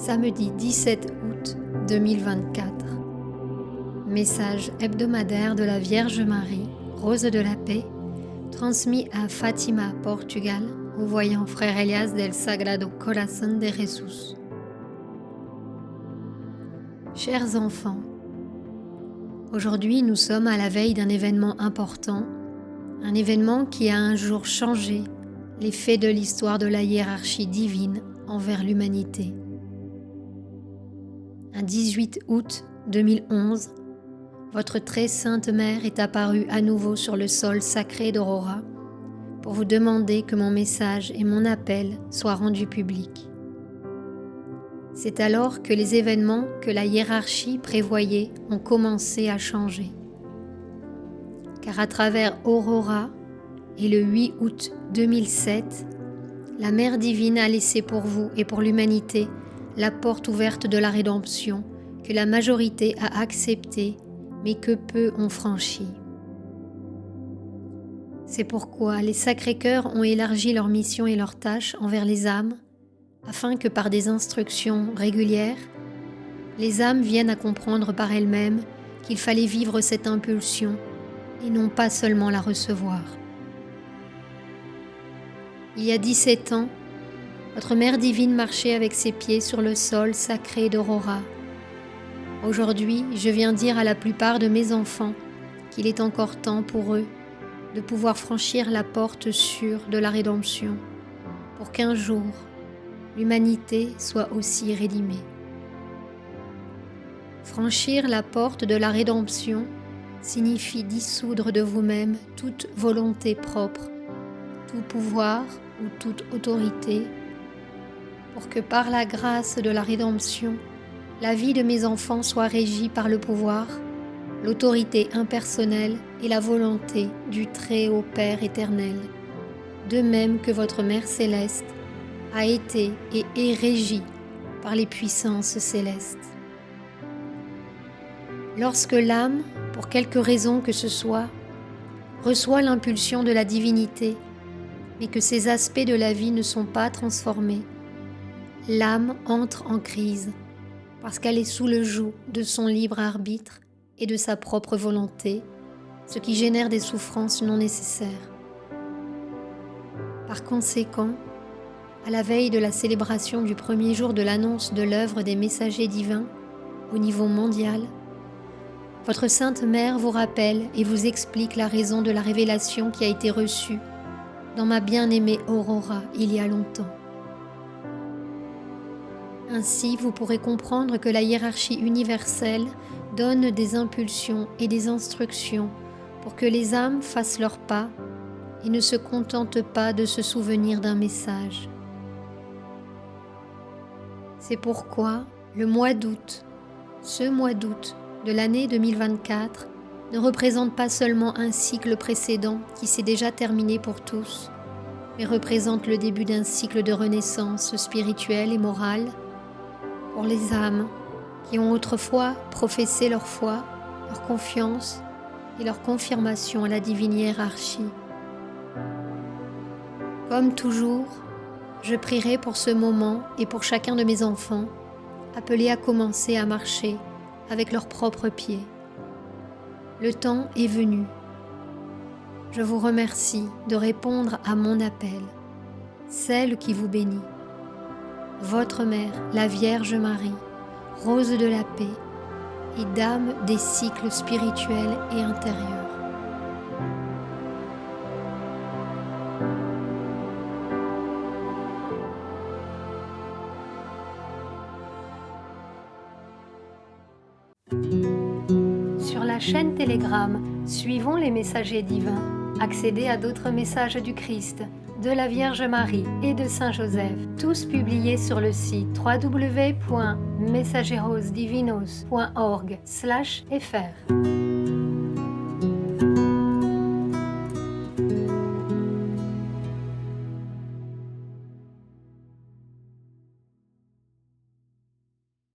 Samedi 17 août 2024. Message hebdomadaire de la Vierge Marie, Rose de la Paix, transmis à Fátima, Portugal, au voyant Frère Elias del Sagrado Corazón de Jesús. Chers enfants, aujourd'hui nous sommes à la veille d'un événement important, un événement qui a un jour changé les faits de l'histoire de la hiérarchie divine envers l'humanité. Un 18 août 2011, votre très sainte mère est apparue à nouveau sur le sol sacré d'Aurora pour vous demander que mon message et mon appel soient rendus publics. C'est alors que les événements que la hiérarchie prévoyait ont commencé à changer. Car à travers Aurora et le 8 août 2007, la Mère divine a laissé pour vous et pour l'humanité la porte ouverte de la rédemption que la majorité a acceptée mais que peu ont franchie. C'est pourquoi les Sacrés-Cœurs ont élargi leur mission et leurs tâches envers les âmes afin que par des instructions régulières, les âmes viennent à comprendre par elles-mêmes qu'il fallait vivre cette impulsion et non pas seulement la recevoir. Il y a 17 ans, votre Mère divine marchait avec ses pieds sur le sol sacré d'Aurora. Aujourd'hui, je viens dire à la plupart de mes enfants qu'il est encore temps pour eux de pouvoir franchir la porte sûre de la rédemption, pour qu'un jour, l'humanité soit aussi rédimée. Franchir la porte de la rédemption signifie dissoudre de vous-même toute volonté propre, tout pouvoir ou toute autorité, pour que par la grâce de la rédemption, la vie de mes enfants soit régie par le pouvoir, l'autorité impersonnelle et la volonté du Très-Haut Père éternel, de même que votre Mère céleste a été et est régie par les puissances célestes. Lorsque l'âme, pour quelque raison que ce soit, reçoit l'impulsion de la divinité, mais que ces aspects de la vie ne sont pas transformés, l'âme entre en crise parce qu'elle est sous le joug de son libre arbitre et de sa propre volonté, ce qui génère des souffrances non nécessaires. Par conséquent, à la veille de la célébration du premier jour de l'annonce de l'œuvre des messagers divins au niveau mondial, votre Sainte Mère vous rappelle et vous explique la raison de la révélation qui a été reçue dans ma bien-aimée Aurora il y a longtemps. Ainsi, vous pourrez comprendre que la hiérarchie universelle donne des impulsions et des instructions pour que les âmes fassent leurs pas et ne se contentent pas de se souvenir d'un message. C'est pourquoi le mois d'août, ce mois d'août de l'année 2024, ne représente pas seulement un cycle précédent qui s'est déjà terminé pour tous, mais représente le début d'un cycle de renaissance spirituelle et morale pour les âmes qui ont autrefois professé leur foi, leur confiance et leur confirmation à la divine hiérarchie. Comme toujours, je prierai pour ce moment et pour chacun de mes enfants, appelés à commencer à marcher avec leurs propres pieds. Le temps est venu. Je vous remercie de répondre à mon appel, celle qui vous bénit. Votre Mère, la Vierge Marie, Rose de la Paix et Dame des cycles spirituels et intérieurs. Sur la chaîne Telegram, suivons les messagers divins. Accédez à d'autres messages du Christ, de la Vierge Marie et de Saint Joseph, tous publiés sur le site www.mensajerosdivinos.org/fr.